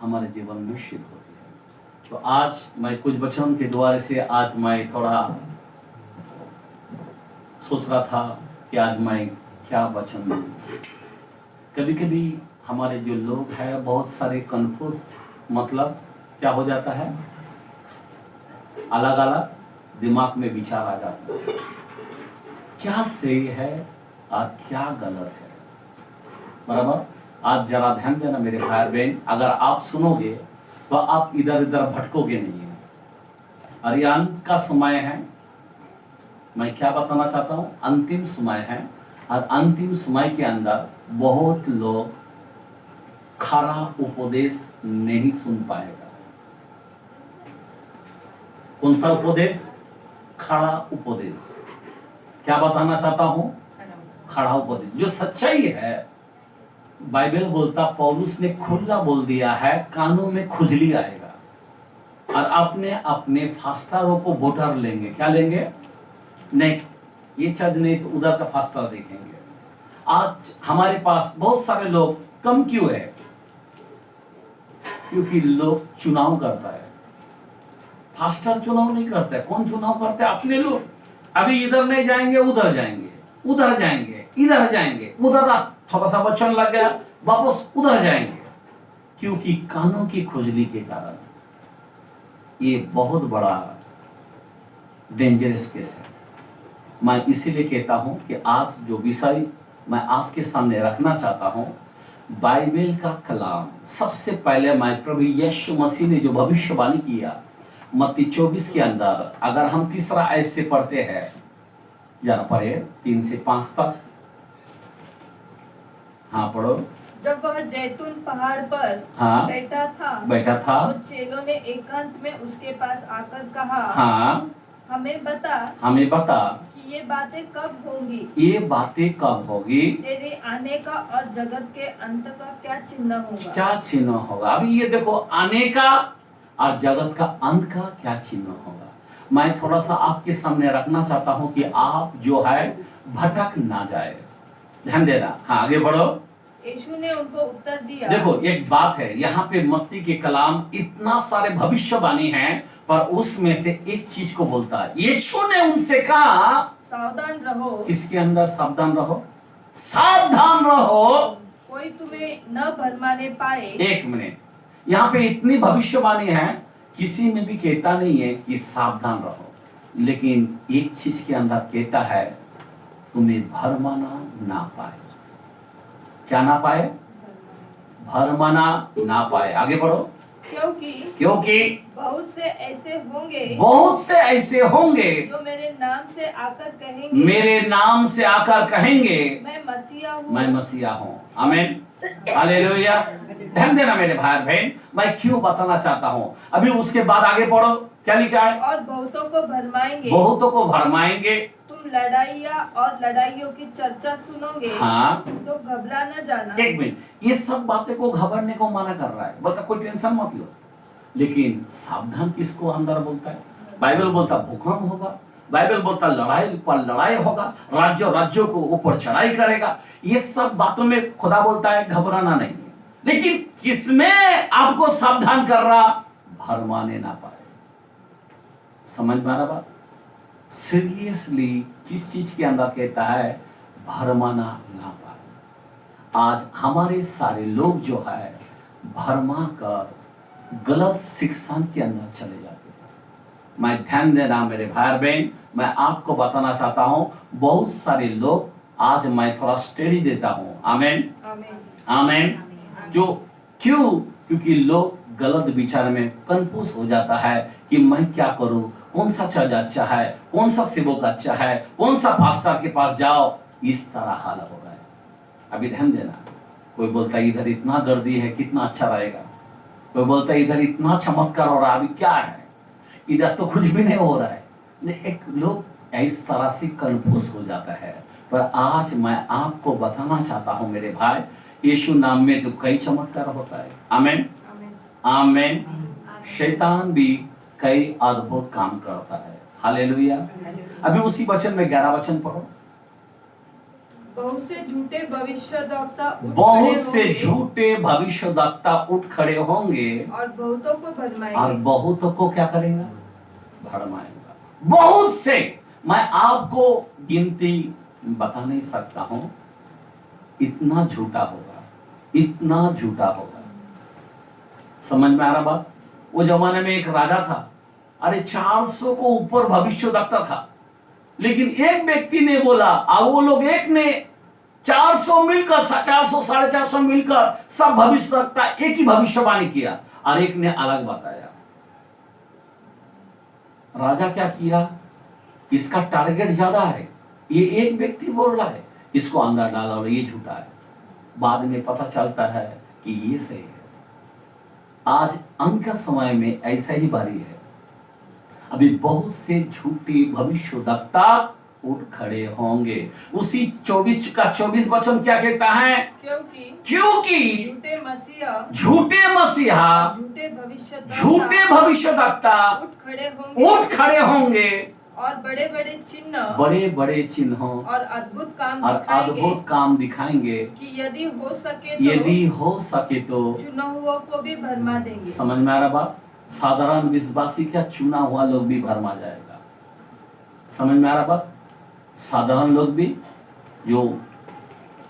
हमारे जीवन में सिद्ध होती है। तो आज मैं कुछ वचन के द्वारा से आज मैं थोड़ा सोच रहा था कि आज मैं क्या वचन दूं। कभी कभी हमारे जो लोग हैं बहुत सारे कंफ्यूज, मतलब क्या हो जाता है, अलग अलग दिमाग में विचार आ जाता है, क्या सही है और क्या गलत है। बराबर। आज जरा ध्यान देना मेरे भाई बहन, अगर आप सुनोगे तो आप इधर उधर भटकोगे नहीं है। और ये अंत का समय है, मैं क्या बताना चाहता हूं, अंतिम समय है। और अंतिम समय के अंदर बहुत लोग खरा उपदेश नहीं सुन पाएगा। कौन सा उपदेश? खरा उपदेश। क्या बताना चाहता हूं? खरा उपदेश जो सच्चाई है। बाइबल बोलता, पौलुस ने खुला बोल दिया है, कानों में खुजली आएगा और अपने अपने फास्टरों को वोटर लेंगे। क्या लेंगे? नहीं, ये चीज नहीं तो उधर का फास्टर देखेंगे। आज हमारे पास बहुत सारे लोग कम क्यों है? क्योंकि लोग चुनाव करता है, फास्टर चुनाव नहीं करता है। कौन चुनाव करते हैं? अपने लोग। अभी इधर नहीं जाएंगे, उधर जाएंगे, उधर जाएंगे, इधर जाएंगे, उधर थोड़ा सा वचन लग गया, वापस उधर जाएंगे, क्योंकि कानों की खुजली के कारण। ये बहुत बड़ा डेंजरस केस है। मैं इसीलिए कहता हूं कि आज जो विषय मैं आपके सामने रखना चाहता हूं, बाइबल का कलाम। सबसे पहले मैं प्रभु यीशु मसीह ने जो भविष्यवाणी किया मत्ती 24 के अंदर, अगर हम तीसरा आयत से पढ़ते हैं, जरा पढ़े 3 से 5 तक। हाँ पढ़ो। जब वह जैतून पहाड़ पर बैठा था तो चेलों ने एकांत में उसके पास आकर कहा, हमें बता कि ये बातें कब होंगी? ये बातें कब होगी? तेरे आने का और जगत के अंत का क्या चिन्ह होगा? क्या चिन्ह होगा? अभी ये देखो, आने का और जगत का अंत का क्या चिन्ह होगा। मैं थोड़ा सा आपके सामने रखना चाहता हूं कि आप जो है भटक ना जाए। ध्यान देना। हाँ आगे बढ़ो। यीशु ने उनको उत्तर दिया। देखो एक बात है, यहाँ पे मत्ती के कलाम इतना सारे भविष्यवाणी हैं, पर उसमें से एक चीज को बोलता है। यीशु ने उनसे कहा, सावधान रहो। किसके अंदर सावधान रहो? सावधान रहो, कोई तुम्हें न भरमाने पाए। एक मिनट, यहाँ पे इतनी भविष्यवाणी है, किसी में भी कहता नहीं है कि सावधान रहो, लेकिन एक चीज के अंदर कहता है, तुम्हें भरमाना ना पाए। क्या ना पाए? भरमाना ना पाए। आगे बढ़ो। क्योंकि बहुत से ऐसे होंगे जो मेरे नाम से आकर कहेंगे, मैं मसीहा हूँ। आमीन, हालेलुया। ध्यान देना मेरे भाई बहन, मैं क्यों बताना चाहता हूँ। अभी उसके बाद आगे पढ़ो, क्या लिखा है? और बहुतों को भरमाएंगे। तुम लड़ाइयाँ और लड़ाइयों की चर्चा सुनोगे। तो घबरा न जाना। एक मिनट, ये सब बातें को घबरने को मना कर रहा है। बता, कोई टेंशन मत लो, लेकिन सावधान किसको अंदर बोलता है? बाइबल बोलता भूकंप होगा, बाइबल बोलता लड़ाई पर लड़ाई होगा, राज्यों को ऊपर चढ़ाई करेगा। ये सब बातों में खुदा बोलता है घबराना नहीं है, लेकिन किसमें आपको सावधान कर रहा? भरमाने ना पाए। समझ में आ रहा बात? सीरियसली किस चीज के अंदर कहता है? भरमाना ना पाए। आज हमारे सारे लोग जो है भरमा कर गलत शिक्षा के अंदर चले जाते हैं। मैं ध्यान देना मेरे भाई बहन, मैं आपको बताना चाहता हूं, बहुत सारे लोग, आज मैं थोड़ा स्टडी देता हूं। आमीन, आमीन। क्यों? क्योंकि लोग गलत विचार में कंफ्यूज हो जाता है कि मैं क्या करूं, कौन सा चर्च अच्छा है, कौन सा सेवक अच्छा है, कौन सा पास्टर के पास जाओ, इस तरह हाल हो रहा है। अभी ध्यान देना, कोई बोलता है इधर इतना गर्दी है, कितना अच्छा रहेगा। कोई बोलता है इधर इतना चमत्कार हो रहा है, अभी क्या है, इधर तो कुछ भी नहीं हो रहा है। एक लोग इस तरह से कंफ्यूज हो जाता है। पर आज मैं आपको बताना चाहता हूं मेरे भाई, यीशु नाम में तो कई चमत्कार होता है। आमीन, आमीन। शैतान भी कई अद्भुत काम करता है। हालेलुया। अभी उसी वचन में 11 वचन पढ़ो। बहुत से झूठे भविष्यद्वक्ता उठ खड़े होंगे और बहुतों को भरमाएंगे। और बहुतों को क्या करेगा? भरमाएगा। बहुत से, मैं आपको गिनती बता नहीं सकता हूं, इतना झूठा होगा, इतना झूठा होगा। समझ में आ रहा बात? वो जमाने में एक राजा था, अरे 400 को ऊपर भविष्यद्वक्ता था, लेकिन एक व्यक्ति ने बोला, और वो लोग एक ने 400 मिलकर, 400 450 मिलकर सब भविष्यद्वक्ता एक ही भविष्यवाणी किया, और एक ने अलग बताया। राजा क्या किया? इसका टारगेट ज्यादा है, ये एक व्यक्ति बोल रहा है, इसको अंदर डाला और ये झूठा है। बाद में पता चलता है कि ये सही है। आज अंत के समय में ऐसा ही बारी है। अभी बहुत से झूठी भविष्यद्वक्ता उठ खड़े होंगे। उसी 24 का 24 वचन क्या कहता है? क्योंकि झूठे मसीहा झूठे भविष्यद्वक्ता उठ खड़े होंगे और बड़े बड़े चिन्हों और अद्भुत काम दिखाएंगे कि यदि हो सके तो चुना हुआ को भी भरमा देंगे। समझ में आ रहा बात? साधारण विश्वासी क्या, चुना हुआ लोग भी भरमा जाएगा। समझ में आ रहा बात? साधारण लोग भी, जो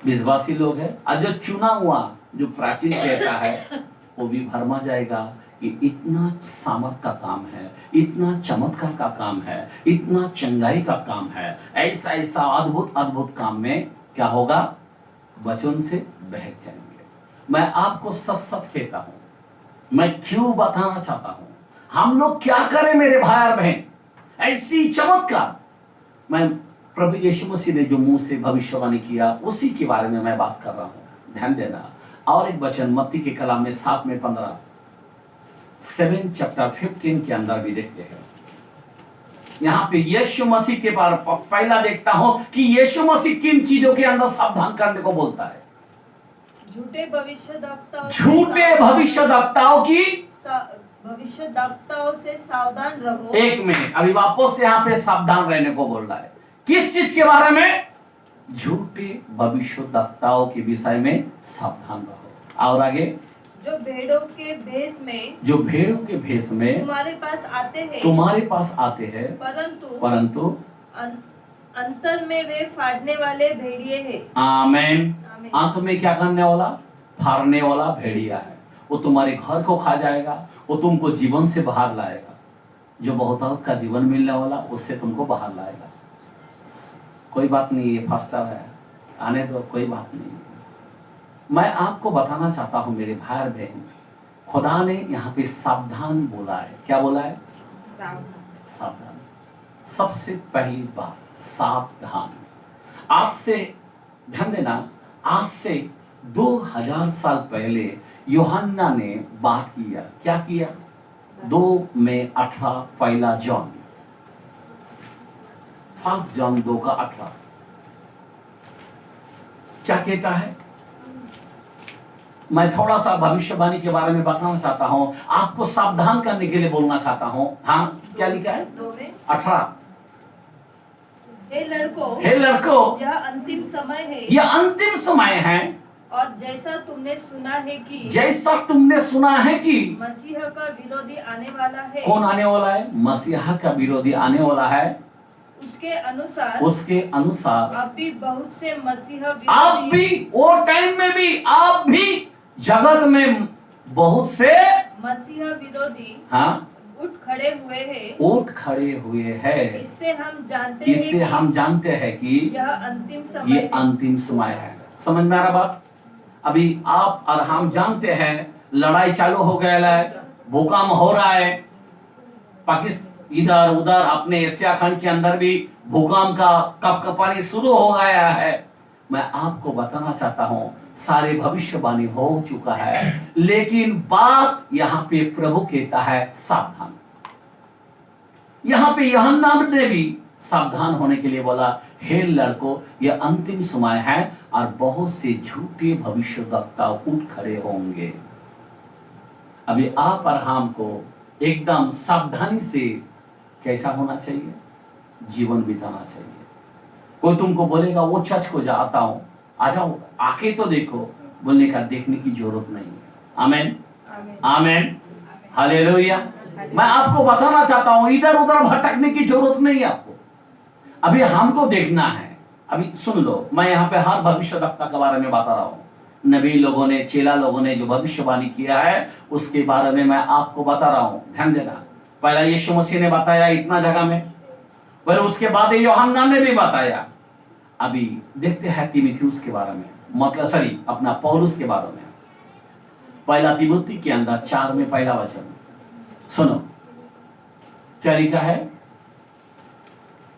विश्वासी लोग है, और जो चुना हुआ, जो प्राचीन कहता है, वो भी भरमा जाएगा। ये इतना सामर्थ का काम है, इतना चमत्कार का काम है, इतना चंगाई का काम है, ऐसा ऐसा अद्भुत अद्भुत काम में क्या होगा? वचन से बहक जाएंगे। मैं आपको सच सच कहता हूं, मैं क्यों बताना चाहता हूं, हम लोग क्या करें मेरे भाई और बहन, ऐसी चमत्कार। मैं प्रभु यीशु मसीह ने जो मुंह से भविष्यवाणी किया, उसी के बारे में मैं बात कर रहा हूं, ध्यान देना। और एक वचन मत्ती के कलाम में 7:15 7 चैप्टर 15 के अंदर भी देखते हैं। यहाँ पे यीशु मसीह के बारे पहला देखता हूं कि यीशु मसीह किन चीजों के अंदर सावधान करने को बोलता है। झूठे भविष्यद्वक्ताओं से सावधान रहो। एक मिनट, अभी वापस यहाँ पे सावधान रहने को बोल रहा है। किस चीज के बारे में? झूठे भविष्यद्वक्ताओं के विषय में सावधान रहो। और आगे, जो भेड़ों के भेष में तुम्हारे पास आते हैं परंतु अंतर में वे फाड़ने वाले भेड़िए हैं। आमीन। अंत में क्या करने वाला? फाड़ने वाला भेड़िया है। वो तुम्हारे घर को खा जाएगा, वो तुमको जीवन से बाहर लाएगा। जो बहुत का जीवन मिलने वाला, उससे तुमको बाहर लाएगा। कोई बात नहीं, ये फास्टर है, आने दो, कोई बात नहीं। मैं आपको बताना चाहता हूं मेरे भाई और बहन, खुदा ने यहाँ पे सावधान बोला है। क्या बोला है? सावधान। सबसे पहली बात सावधान। आज से ध्यान देना, आज से 2000 साल पहले यूहन्ना ने बात किया। क्या किया? 2:18 पहला जॉन, 1 जॉन 2:18 क्या कहता है? मैं थोड़ा सा भविष्यवाणी के बारे में बताना चाहता हूं, आपको सावधान करने के लिए बोलना चाहता हूं। हाँ, क्या लिखा है? 2:18। हे लड़कों, यह अंतिम समय है। यह अंतिम समय है। और जैसा तुमने सुना है कि मसीह का विरोधी आने वाला है। कौन आने वाला है? मसीह का विरोधी आने वाला है। उसके अनुसार अब भी बहुत से मसीह विरोधी, आप भी वो टाइम में भी, आप भी जगत में बहुत से मसीह विरोधी हाँ उठ खड़े हुए हैं। इससे हम जानते हैं कि यह अंतिम समय है। समझ में आ रहा बात? अभी आप और हम जानते हैं, लड़ाई चालू हो गया है, भूकंप हो रहा है, पाकिस्तान इधर उधर अपने एशिया खंड के अंदर भी भूकंप का कपकपानी शुरू हो गया है। मैं आपको बताना चाहता हूं, सारे भविष्यवाणी हो चुका है, लेकिन बात यहाँ पे प्रभु कहता है सावधान। यहाँ पे यूहन्ना ने भी सावधान होने के लिए बोला, हे लड़कों, यह अंतिम समय है और बहुत से झूठे भविष्यद्वक्ता उठ खड़े होंगे। अभी आप और हमको एकदम सावधानी से कैसा होना चाहिए? जीवन बिताना चाहिए। कोई तुमको बोलेगा वो चर्च को जाता हूं, आ जाओ, आके तो देखो, बोलने का देखने की जरूरत नहीं है। आमेन, आमेन, हालेलुया। मैं आपको बताना चाहता हूं, इधर उधर भटकने की जरूरत नहीं है आपको। अभी हमको देखना है। अभी सुन लो, मैं यहाँ पे हर भविष्यवक्ता के बारे में बता रहा हूँ। नबी लोगों ने, चेला लोगों ने जो भविष्यवाणी किया है उसके बारे में मैं आपको बता रहा हूँ, ध्यान देना। पहला यीशु मसीह ने बताया इतना जगह में, पर उसके बाद यूहन्ना ने भी बताया। अभी देखते हैं तीमुथियुस के बारे में, मतलब सॉरी अपना पौलुस के बारे में। पहला तीमुथी के अंदर 4 में पहला वचन सुनो क्या लिखा है।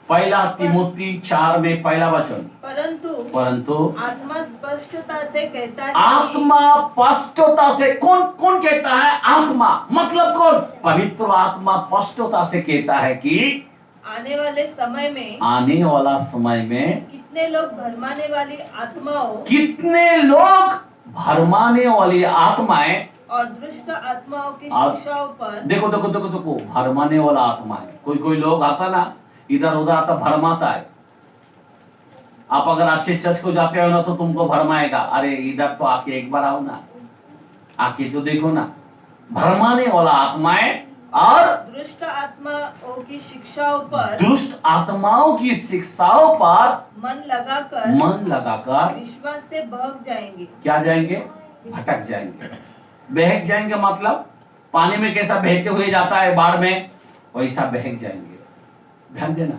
पहला तीमुथी 4 में पहला वचन, परंतु आत्मा स्पष्टता से कहता है, आत्मा स्पष्टता से, कौन कौन कहता है? आत्मा मतलब कौन? पवित्र आत्मा स्पष्टता से कहता है कि आने वाले समय में, आने वाला समय में कितने लोग भरमाने वाली आत्माओं, कितने लोग भरमाने वाली आत्माएं और दुष्ट आत्माओं की शिक्षाओं पर, देखो देखो देखो देखो, भरमाने वाला आत्मा है। कोई कोई लोग आता ना, इधर उधर आता, भरमाता है। आप अगर अच्छे चर्च को जाते हो ना तो तुमको भरमाएगा, अरे इधर तो आके एक बार आओ ना, आके तो देखो ना। भरमाने वाला आत्माएं और दुष्ट आत्माओं की शिक्षाओं पर, दुष्ट आत्माओं की शिक्षाओं पर मन लगाकर विश्वास से बहक जाएंगे। क्या जाएंगे? भटक जाएंगे, बहक जाएंगे। मतलब पानी में कैसा बहते हुए जाता है बाढ़ में, वैसा बहक जाएंगे। ध्यान देना,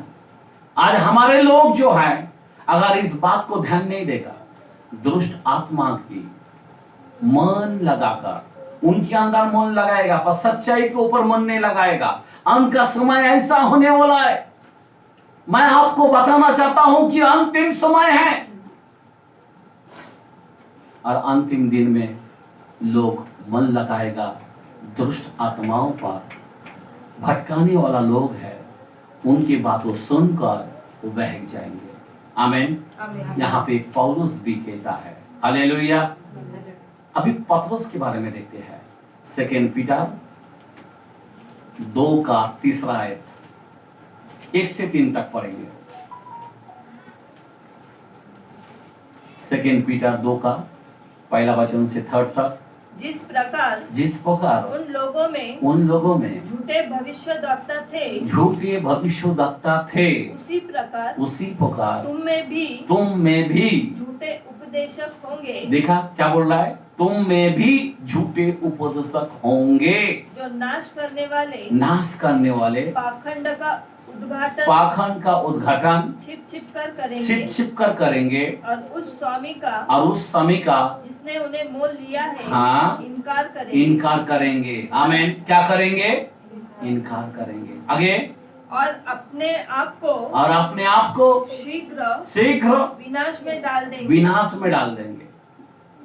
आज हमारे लोग जो हैं, अगर इस बात को ध्यान नहीं देगा, दुष्ट आत्मा की मन लगाकर, उनके अंदर मन लगाएगा पर सच्चाई के ऊपर मन नहीं लगाएगा, अंत का समय ऐसा होने वाला है। मैं आपको बताना चाहता हूं कि अंतिम समय है, और अंतिम दिन में लोग मन लगाएगा दुष्ट आत्माओं पर। भटकाने वाला लोग है, उनकी बातों सुनकर वो बहक जाएंगे। आमीन। यहाँ पे पौलुस भी कहता है, हालेलुया। अभी पतरस के बारे में देखते हैं। 2 पीटर 2 का 3 आयत, 1 से 3 तक पढ़ेंगे। 2 पीटर 2 का पहला वचन से 3 तक। जिस प्रकार उन लोगों में झूठे भविष्यद्वक्ता थे, उसी प्रकार तुम में भी झूठे उपदेशक होंगे। देखा क्या बोल रहा है? तुम में भी झूठे उपदेशक होंगे, जो नाश करने वाले पाखंड का उद्घाटन छिप कर करेंगे, और उस स्वामी का जिसने उन्हें मोल लिया है, हाँ, इनकार करेंगे। आमीन। क्या करेंगे? इनकार करेंगे। आगे, और अपने आप को शीघ्र विनाश में डाल देंगे।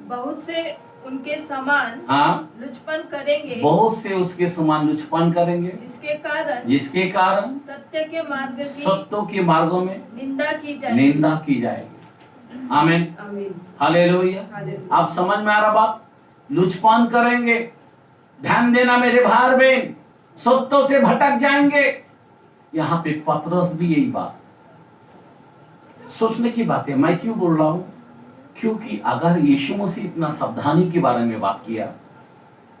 बहुत से उनके समान, हाँ, लुचपन करेंगे, बहुत से उसके समान लुचपन करेंगे, जिसके कारण सत्य के मार्गों में निंदा की जाएगी। आमीन, हालेलुया। आप समझ में आ रहा बात? लुचपन करेंगे। ध्यान देना मेरे भाई बहन, सत्यों से भटक जाएंगे। यहाँ पे पतरस भी यही बात, सोचने की बात है। मैं क्यों बोल रहा हूं? क्योंकि अगर यीशु मसीह इतना सावधानी के बारे में बात किया,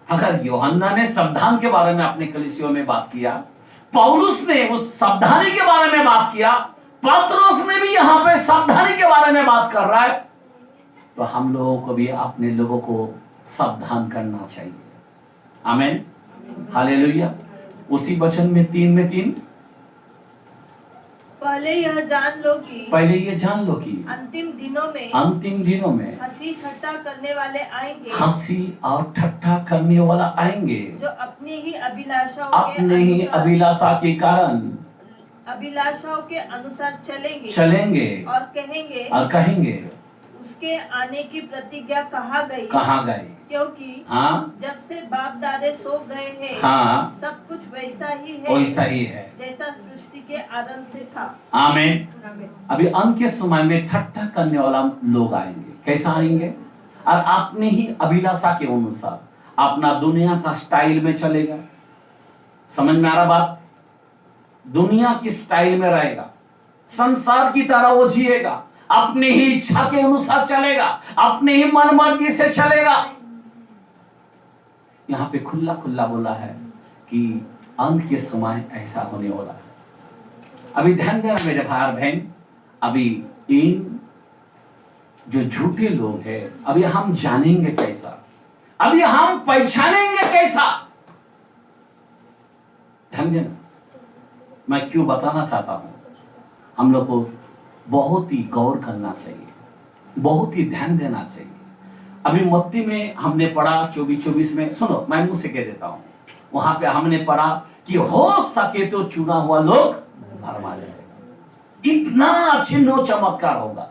अगर यूहन्ना ने सावधान के बारे में अपने कलीसियों में बात किया, पौलुस ने उस सावधानी के बारे में बात किया, पतरस ने भी यहाँ पे सावधानी के बारे में बात कर रहा है, तो हम लोगों को भी अपने लोगों को सावधान करना चाहिए। आमीन, हालेलुया। उसी वचन में 3 में 3, पहले ये जान लो कि अंतिम दिनों में हंसी ठट्ठा करने वाले आएंगे, हंसी और ठट्ठा करने वाला आएंगे, जो अपनी ही अभिलाषा के कारण, अभिलाषाओं के अनुसार चलेंगे और कहेंगे उसके आने की प्रतिज्ञा कहाँ गई? क्योंकि हाँ, जब से बाप दादे सो गए हैं, हाँ, सब कुछ वैसा ही है जैसा सृष्टि के आरंभ से था। आमीन। अभी अंत के समय में ठट्ठा करने वाला लोग आएंगे। कैसा आएंगे? और अपने ही अभिलाषा के अनुसार अपना दुनिया का स्टाइल में चलेगा। समझ में आ रहा बात? दुनिया की स्टाइल में रहेगा, संसार की तरह वो जिएगा, अपनी ही इच्छा के अनुसार चलेगा, अपने ही मन मर्जी से चलेगा। यहां पे खुला खुला बोला है कि अंत के समय ऐसा होने वाला है। अभी ध्यान देना मेरे भाई और बहन, अभी इन जो झूठे लोग हैं, अभी हम जानेंगे कैसा, अभी हम पहचानेंगे कैसा। ध्यान देना, मैं क्यों बताना चाहता हूं, हम लोग को बहुत ही गौर करना चाहिए, बहुत ही ध्यान देना चाहिए। अभी मत्ती में हमने पढ़ा 24 में, सुनो मैं मुंह से कह देता हूं, वहां पे हमने पढ़ा कि हो सके तो चुना हुआ लोग भरमा जाएगा, इतना चिन्ह चमत्कार होगा।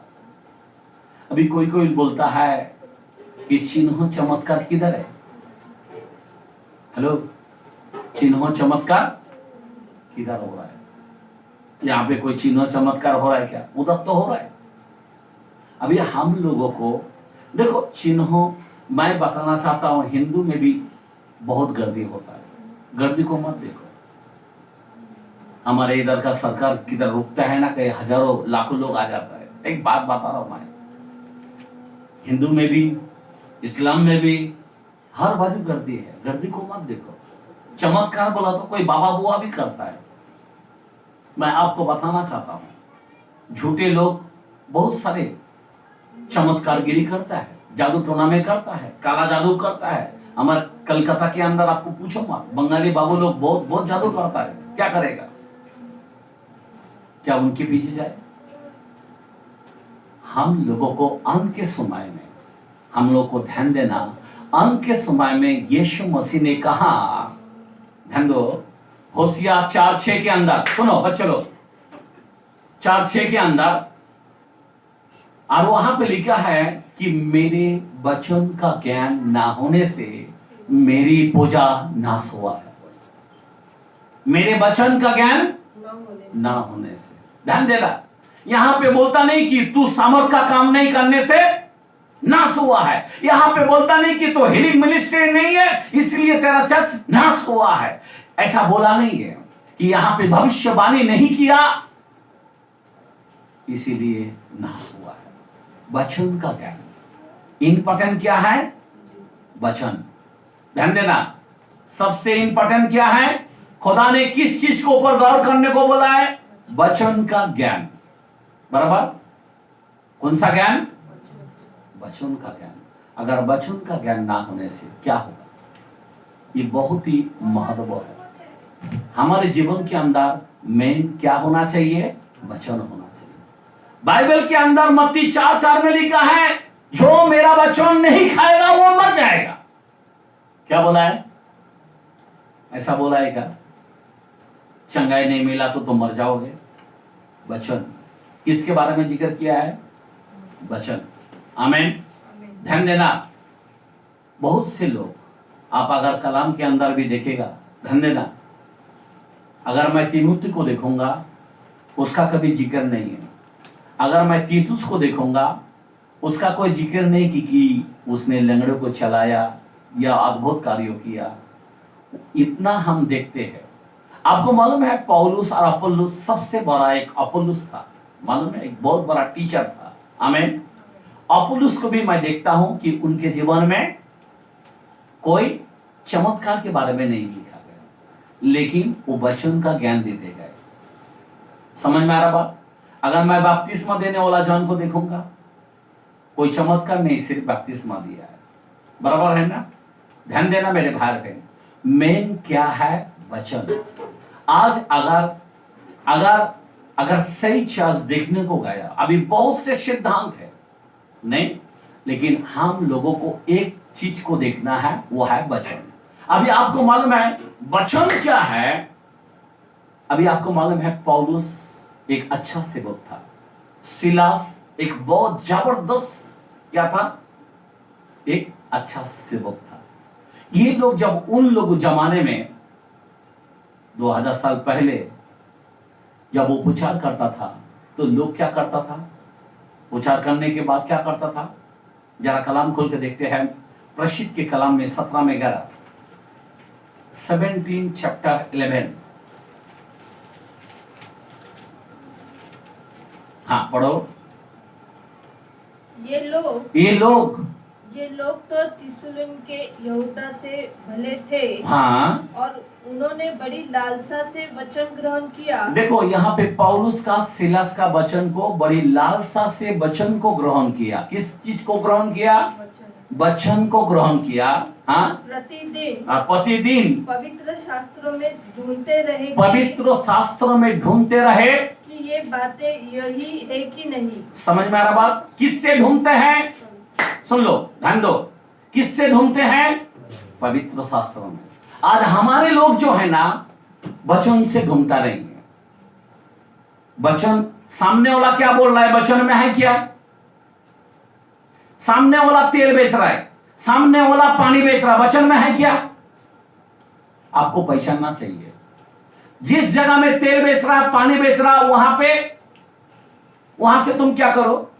अभी कोई कोई बोलता है कि चिन्ह चमत्कार किधर है? हेलो, चिन्ह चमत्कार किधर हो रहा है? यहाँ पे कोई चिन्ह चमत्कार हो रहा है क्या? उधर तो हो रहा है। अभी हम लोगों को देखो, चिन्ह मैं बताना चाहता हूं, हिंदू में भी बहुत गर्दी होता है, गर्दी को मत देखो। हमारे इधर का सरकार किधर रुकता है ना, कहीं हजारों लाखों लोग आ जाता है। एक बात बता रहा हूं मैं, हिंदू में भी इस्लाम में भी हर बाजू गर्दी है, गर्दी को मत देखो। चमत्कार बोला तो कोई बाबा बुआ भी करता है। मैं आपको बताना चाहता हूं, झूठे लोग बहुत सारे चमत्कारगिरी करता है, जादू टोना में करता है, काला जादू करता है। हमारे कलकत्ता के अंदर आपको पूछो मत, बंगाली बाबू लोग बहुत बहुत जादू करता है। क्या करेगा? क्या उनके पीछे जाए? हम लोगों को अंत के समय में, हम लोग को ध्यान देना, अंत के समय में यीशु मसीह ने कहा, ध्यान दो, होशिया 4:6 के अंदर, सुनो बच्चों लोग, 4:6 के अंदर, और वहां पे लिखा है कि मेरे वचन का ज्ञान ना होने से मेरी पूजा नाश हुआ है। मेरे वचन का ज्ञान ना होने से, ध्यान देना, यहां पे बोलता नहीं कि तू सामर्थ का काम नहीं करने से नाश हुआ है। यहां पे बोलता नहीं कि तो हीलिंग मिनिस्ट्री नहीं है इसलिए तेरा चर्च नाश हुआ है। ऐसा बोला नहीं है कि यहां पे भविष्यवाणी नहीं किया इसीलिए नाश हुआ है। वचन का ज्ञान इंपॉर्टेंट क्या है? वचन, ध्यान देना, सबसे इंपॉर्टेंट क्या है? खुदा ने किस चीज को ऊपर गौर करने को बोला है? वचन का ज्ञान। बराबर, कौन सा ज्ञान? वचन का ज्ञान। अगर वचन का ज्ञान ना होने से क्या होगा? ये बहुत ही महत्व है। हमारे जीवन के अंदर मेन क्या होना चाहिए? वचन होना चाहिए। बाइबल के अंदर मत्ती 4:4 में लिखा है, जो मेरा वचन नहीं खाएगा वो मर जाएगा। क्या बोला है? ऐसा बोला है क्या? चंगाई नहीं मिला तो तुम मर जाओगे। वचन किसके बारे में जिक्र किया है? वचन। आमीन। ध्यान देना, बहुत से लोग, आप अगर कलाम के अंदर भी देखेगा, ध्यान देना, अगर मैं तीमुथियुस को देखूंगा उसका कभी जिक्र नहीं है। अगर मैं तीतुस को देखूंगा उसका कोई जिक्र नहीं कि उसने लंगड़ों को चलाया या अद्भुत कार्यों किया। इतना हम देखते हैं। आपको मालूम है पौलुस और अपोल्लोस, सबसे बड़ा एक अपोल्लोस था, मालूम है, एक बहुत बड़ा टीचर था। आमीन। अपोल्लोस को भी मैं देखता हूं कि उनके जीवन में कोई चमत्कार के बारे में नहीं लिखा गया, लेकिन वो वचन का ज्ञान देते गए। समझ में आ रहा बात? अगर मैं बपतिस्मा देने वाला जॉन को देखूंगा, कोई चमत्कार नहीं, सिर्फ बपतिस्मा दिया है। बराबर है ना? ध्यान देना मेरे भाई बहन, मेन क्या है? वचन। आज अगर सही चीज देखने को गया, अभी बहुत से सिद्धांत है नहीं, लेकिन हम लोगों को एक चीज को देखना है, वो है वचन। अभी आपको मालूम है वचन क्या है? अभी आपको मालूम है पौलुस एक अच्छा सेवक था, सिलास एक बहुत जबरदस्त क्या था? एक अच्छा सेवक था। ये लोग जब उन लोग जमाने में 2000 साल पहले जब वो प्रचार करता था तो लोग क्या करता था? प्रचार करने के बाद क्या करता था? जरा कलाम खोल के देखते हैं, प्रसिद्ध के कलाम में 17 में 11, 17 चैप्टर 11, हाँ पढ़ो। ये लोग तो थिस्सलुनीके यहूदा से भले थे। हाँ, और उन्होंने बड़ी लालसा से वचन ग्रहण किया। देखो यहाँ पे पौलुस का सिलास का वचन को बड़ी लालसा से वचन को ग्रहण किया। किस चीज को ग्रहण किया? वचन को ग्रहण किया। हाँ, प्रतिदिन पवित्र शास्त्रों में ढूंढते रहे, कि ये बातें यही है कि नहीं। समझ में आ रहा बात? किससे ढूंढते हैं? सुन लो, ध्यान दो, किससे ढूंढते हैं? पवित्र शास्त्रों में। आज हमारे लोग जो है ना, वचन से ढूंढता रहेंगे। वचन, सामने वाला क्या बोल रहा है, वचन में है क्या? सामने वाला तेल बेच रहा है, सामने वाला पानी बेच रहा है, वचन में है क्या? आपको पहचानना चाहिए। जिस जगह में तेल बेच रहा है, पानी बेच रहा है, वहां से तुम क्या करो?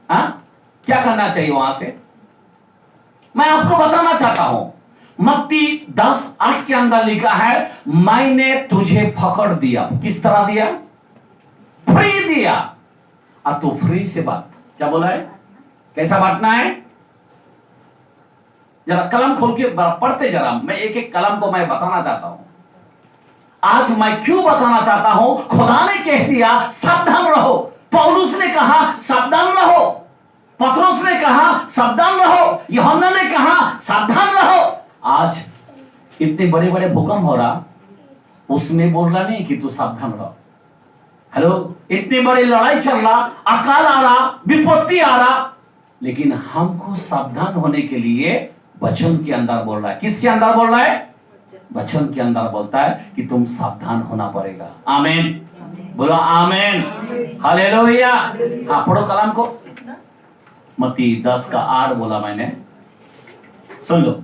हाँ, क्या करना चाहिए वहां से? मैं आपको बताना चाहता हूं, मत्ती 10:8 के अंदर लिखा है, मैंने तुझे पकड़ दिया। किस तरह दिया? फ्री दिया। अब तो फ्री से बात, क्या बोला है? कैसा बांटना है? जरा कलम खोल के पढ़ते जरा। मैं एक एक कलम को मैं बताना चाहता हूं। आज मैं क्यों बताना चाहता हूं? खुदा ने कह दिया सावधान रहो। पौलुस ने कहा सावधान रहो, पतरस ने कहा सावधान रहो, यूहन्ना ने कहा सावधान रहो। आज इतने बड़े बड़े भूकंप हो रहा, उसमें बोल रहा नहीं कि तू सावधान रहो। हेलो, इतनी बड़ी लड़ाई चल रहा, अकाल आ रहा, विपत्ति आ रहा, लेकिन हमको सावधान होने के लिए वचन के अंदर बोल रहा है। किसके अंदर बोल रहा है? वचन के अंदर बोलता है कि तुम सावधान होना पड़ेगा। आमीन, बोलो आमीन, हालेलुया। हाँ पढ़ो कलाम को। मत्ती 10:8 बोला मैंने, सुन लो।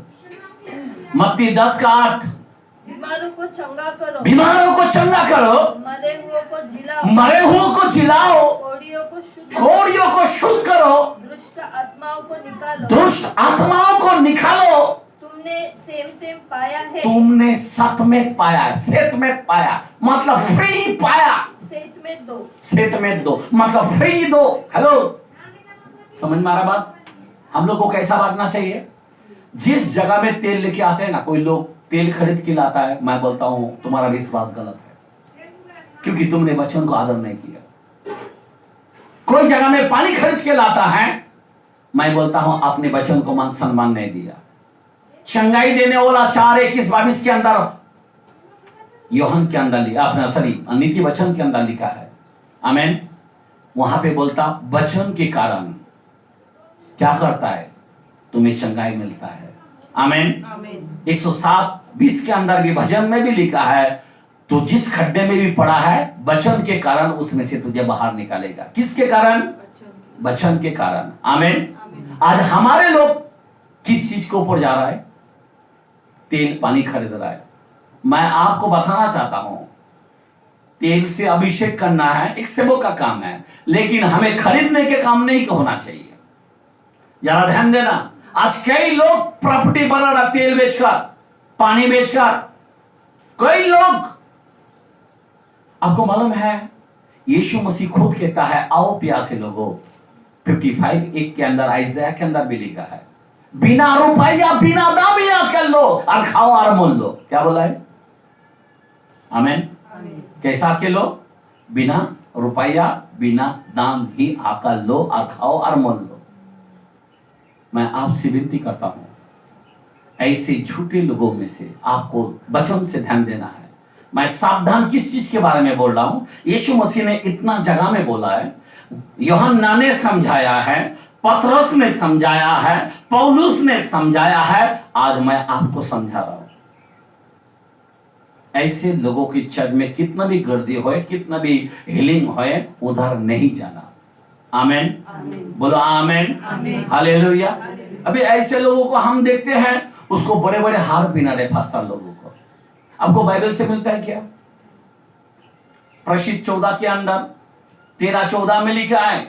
मत्ती 10:8। बीमारों को चंगा करो, मरे हुओं को जिलाओ, कोढ़ियों को शुद्ध करो, दुष्ट आत्माओं को निकालो। तुमने सतमेत पाया, मतलब फ्री पाया। सेतमेत दो मतलब फ्री दो। हेलो, समझ में आ रहा बात? हम लोग को कैसा बांटना चाहिए? जिस जगह में तेल लेके आते हैं ना, कोई लोग तेल खरीद के लाता है, मैं बोलता हूं तुम्हारा विश्वास गलत है, क्योंकि तुमने वचन को आदर नहीं किया। कोई जगह में पानी खरीद के लाता है, मैं बोलता हूं अपने वचन को मान सम्मान नहीं दिया। चंगाई देने वाला 4:21-22 के अंदर, यूहन्ना के अंदर लिखा, अपना सॉरी नीति वचन के अंदर लिखा है। आमीन। वहां पे बोलता वचन के कारण क्या करता है? तुम्हें चंगाई मिलता है। आमीन। 107:20 के अंदर भी भजन में भी लिखा है, तो जिस खड्डे में भी पड़ा है, वचन के कारण उसमें से तुझे बाहर निकालेगा। किसके कारण? वचन के कारण। आमीन। आज हमारे लोग किस चीज के ऊपर जा रहा है? तेल पानी खरीद रहा है। मैं आपको बताना चाहता हूं, तेल से अभिषेक करना है, एक सेवक का काम है, लेकिन हमें खरीदने के काम नहीं होना चाहिए। जरा ध्यान देना, आज कई लोग प्रॉपर्टी बना रहा, तेल बेचकर, पानी बेचकर। कई लोग, आपको मालूम है यीशु मसीह खुद कहता है, आओ प्यासे लोगों। 55:1 के अंदर, आइज़ाया के अंदर भी लिखा है, बिना रुपया बिना दामिया कर लो और खाओ और मोल लो। क्या बोला है? आमीन। कैसा के लो? बिना रुपया बिना दाम ही आकर लो और खाओ और मोल लो। मैं आपसे विनती करता हूं, ऐसे झूठे लोगों में से आपको वचन से ध्यान देना है। मैं सावधान किस चीज के बारे में बोल रहा हूं? यीशु मसीह ने इतना जगह में बोला है, यूहन्ना ने समझाया है, पतरस ने समझाया है, पौलुस ने समझाया है, आज मैं आपको समझा रहा हूं। ऐसे लोगों की चर्च में कितना भी गर्दी होए, कितना भी हीलिंग होए, उधर नहीं जाना। आमीन, बोलो आमीन, हालेलुया। अभी ऐसे लोगों को हम देखते हैं, उसको बड़े बड़े हार पहना रहे फास्टर लोगों को। आपको बाइबल से मिलता है क्या? प्रशिद्ध 14 के अंदर 13-14 में लिखा है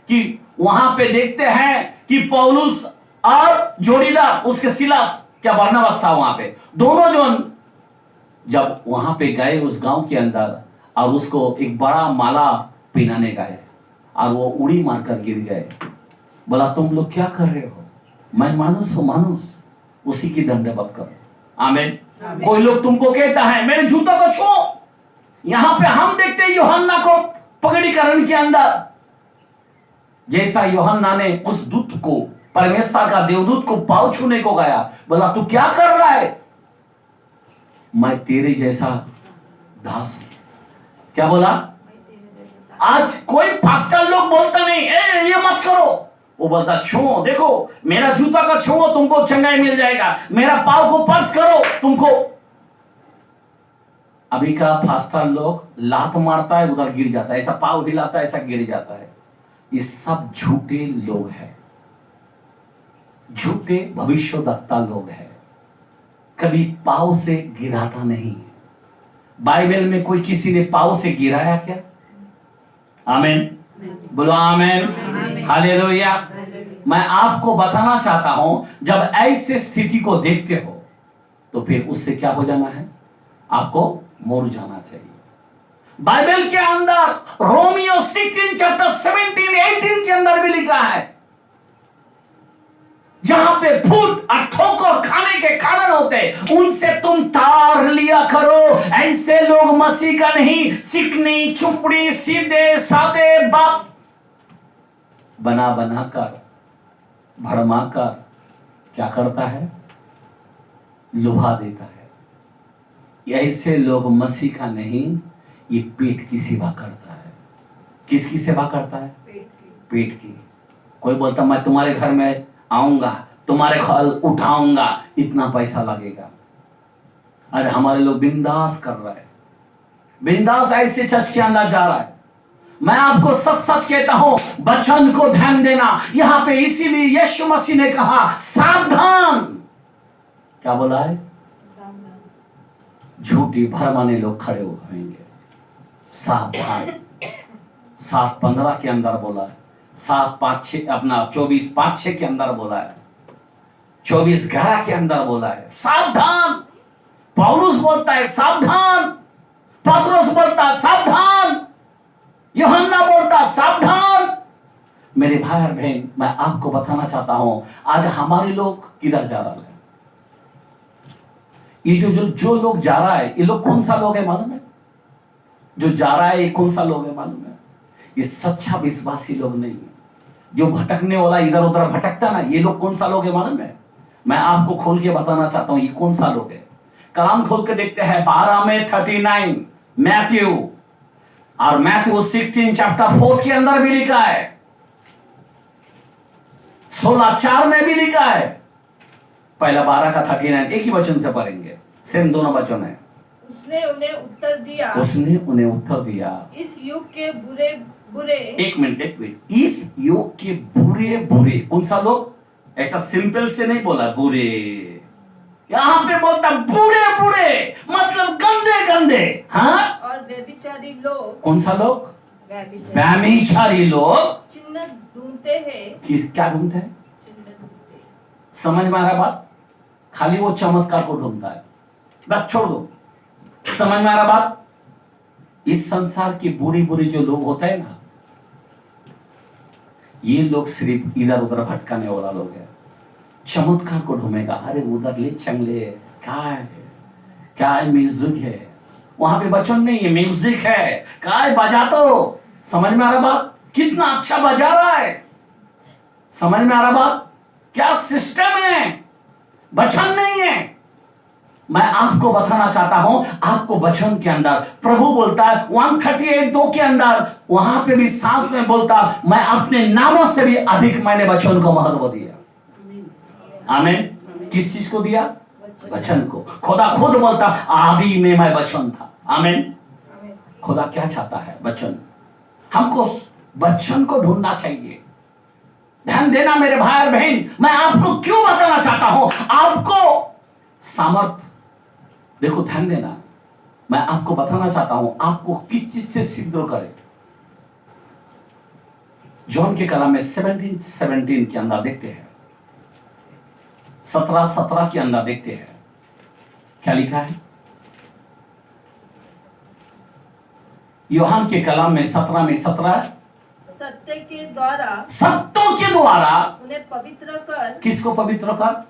कि वहां पे देखते हैं कि पौलुस और जोड़ीदार उसके सिलास, क्या बरनबास था वहां पे, दोनों जन जब वहां पे गए उस गांव के अंदर, और उसको एक बड़ा माला पिनाने गए और वो उड़ी मारकर गिर गए। बोला तुम लोग क्या कर रहे हो, मैं मानुस हूं, मानुस, उसी की दंडवत करो। आमीन। कोई लोग तुमको कहता है मेरे जूतों को छुओ। यहां पे हम देखते हैं यूहन्ना को पगड़ीकरण के अंदर, जैसा यूहन्ना ने उस दूत को, परमेश्वर का देवदूत को पांव छूने को गया, बोला तू क्या कर रहा है, मैं तेरे जैसा दास हूं। क्या बोला? आज कोई पास्टर लोग बोलता नहीं ये मत करो, वो बोलता छुओ, देखो मेरा जूता का छुओ तुमको चंगाई मिल जाएगा, मेरा पांव को स्पर्श करो तुमको। अभी का पास्टर लोग लात मारता है उधर गिर जाता है, ऐसा पांव हिलाता है ऐसा गिर जाता है। ये सब झूठे लोग हैं, झूठे भविष्यवक्ता लोग हैं, कभी पांव से गिराता नहीं। बाइबल में कोई किसी ने पांव से गिराया क्या? आमीन, बोलो आमीन, हालेलुया। मैं आपको बताना चाहता हूं, जब ऐसे स्थिति को देखते हो तो फिर उससे क्या हो जाना है, आपको मुड़ जाना चाहिए। बाइबल के अंदर रोमियो 16 चैप्टर 17 18 के अंदर भी लिखा है, जहां पे फूट और ठोकर खाने के कारण होते उनसे तुम तार लिया करो। ऐसे लोग मसीह का नहीं, चिकनी चुपड़ी सीधे सादे बाप बना बना कर, भड़मा कर क्या करता है, लुभा देता है। ऐसे लोग मसीह का नहीं, ये पेट की सेवा करता है। किसकी सेवा करता है? पेट की। कोई बोलता मैं तुम्हारे घर में आऊंगा, तुम्हारे घर उठाऊंगा, इतना पैसा लगेगा। अरे हमारे लोग बिंदास कर रहे हैं, बिंदास ऐसे चर्च के अंदर जा रहा है। मैं आपको सच सच कहता हूं, वचन को ध्यान देना। यहां पे इसीलिए यीशु मसीह ने कहा सावधान। क्या बोला है? झूठी भरमाने लोग खड़े होंगे, सावधान। 7:15 के अंदर बोला है, 7:5 अपना 24:5 के अंदर बोला है, 24:11 के अंदर बोला है सावधान। पौलुस बोलता है सावधान, पतरस बोलता है सावधान, यूहन्ना बोलता है सावधान। मेरे भाई और बहन, मैं आपको बताना चाहता हूं, आज हमारे लोग किधर जा रहा है। ये जो लोग जा रहा है, ये लोग कौन सा लोग है मालूम है? जो जा रहा है ये कौन सा लोग है मालूम है? ये सच्चा विश्वासी लोग नहीं है। जो भटकने वाला इधर उधर भटकता ना, ये लोग कौन सा लोग है मालूम है? मैं आपको खोल के बताना चाहता हूं ये कौन सा लोग है। कलाम खोल के देखते हैं 12 में 39 मैथ्यू, और मैथ्यू 16 चैप्टर 4 के अंदर भी लिखा है, 16:4 में भी लिखा है। पहला 12 का 39 एक ही वचन से पढ़ेंगे, सेम दोनों वचन है। उसने उन्हें उत्तर दिया, उसने उन्हें उत्तर दिया, इस युग के बुरे बुरे, एक मिनट, इस युग के बुरे बुरे, कौन सा लोग? ऐसा सिंपल से नहीं बोला बुरे, यहां पे बोलता बुरे बुरे, मतलब गंदे गंदे। हाँ, और व्यभिचारी लोग। कौन सा लोग? व्यभिचारी लोग। चिन्ह ढूंढते हैं। क्या ढूंढते हैं? समझ में आ रहा बात? खाली वो चमत्कार को ढूंढता है, बस छोड़ दो। समझ में आ रहा बात? इस संसार के बुरी बुरी जो लोग होते हैं ना, ये लोग सिर्फ इधर उधर भटकाने वाला लोग है। चमत्कार को ढूंढेगा, अरे उधर ले चंगले, क्या है म्यूजिक है, वहां पे वचन नहीं है, म्यूजिक है, क्या है बजा तो। समझ में आ रहा बात? कितना अच्छा बजा रहा है। समझ में आ रहा बात? क्या सिस्टम है, वचन नहीं है। मैं आपको बताना चाहता हूं, आपको वचन के अंदर प्रभु बोलता है 138:2 के अंदर, वहां पे भी सांस में बोलता, मैं अपने नामों से भी अधिक मैंने वचन को महत्व दिया। आमीन। किस चीज को दिया? वचन को। खुदा खुद बोलता आदि में मैं वचन था। आमीन। खुदा क्या चाहता है? वचन। हमको वचन को ढूंढना चाहिए। ध्यान देना मेरे भाई और बहन, मैं आपको क्यों बताना चाहता हूं, आपको सामर्थ, देखो ध्यान देना, मैं आपको बताना चाहता हूं आपको किस चीज से सिद्ध करे। जॉन के कलाम में 17:17 के अंदर देखते हैं, 17:17 के अंदर देखते हैं क्या लिखा है। यूहन्ना के कलाम में 17 में 17 सत्य के द्वारा सत्यों के द्वारा उन्हें पवित्र कर। किसको पवित्र कर?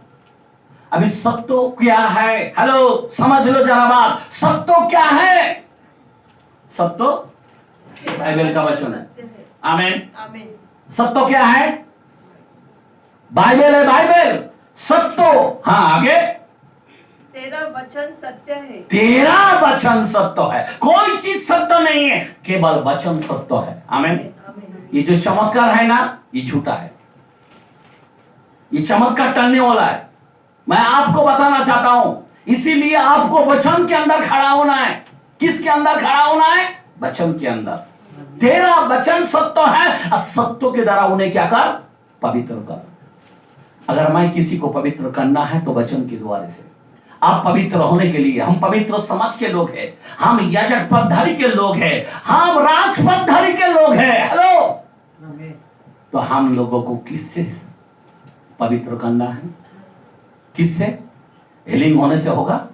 अभी सत्य क्या है? हेलो, समझ लो जरा बात। सत्य क्या है? सत्य बाइबल का वचन है। आमीन। आमीन। सत्य क्या है? बाइबल है। बाइबल सत्य। हाँ, आगे। तेरा वचन सत्य है। तेरा वचन सत्य है। कोई चीज सत्य नहीं है, केवल वचन सत्य है। आमीन। ये जो चमत्कार है ना, ये झूठा है। ये चमत्कार टलने वाला है। मैं आपको बताना चाहता हूं, इसीलिए आपको वचन के अंदर खड़ा होना है। किसके अंदर खड़ा होना है? वचन के अंदर। तेरा वचन सत्य है और सत्य के द्वारा उन्हें क्या कर? पवित्र कर। अगर मैं किसी को पवित्र करना है तो वचन के द्वारा से। आप पवित्र होने के लिए, हम पवित्र समाज के लोग हैं, हम याजक पदधारी के लोग हैं, हम राज पदधारी के लोग हैं। हेलो, तो हम लोगों को किससे पवित्र करना है? किससे? हीलिंग होने से होगा?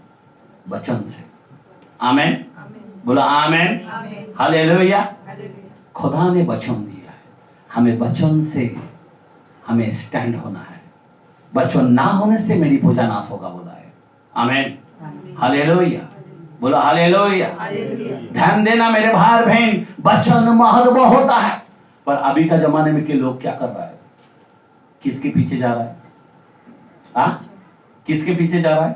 वचन से। आमीन। बोला आमीन। हालेलुया। खुदा ने वचन दिया है, हमें वचन से हमें स्टैंड होना है। वचन ना होने से मेरी पूजा नाश होगा, बोला है। आमीन। हालेलुया। बोला हालेलुया। ध्यान देना मेरे भाई बहन, वचन महत्व होता है। पर अभी का जमाने में के लोग क्या कर रहा है? किसके पीछे जा रहा है? किसके पीछे जा रहा है?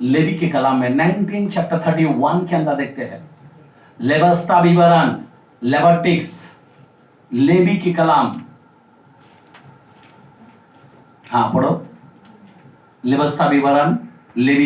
लेवी के कलाम में 19 चैप्टर 31 के अंदर देखते हैं। व्यवस्था विवरण, लेविटिक्स, लेवी की कलाम। हाँ, पढ़ो। व्यवस्था विवरण, लेवी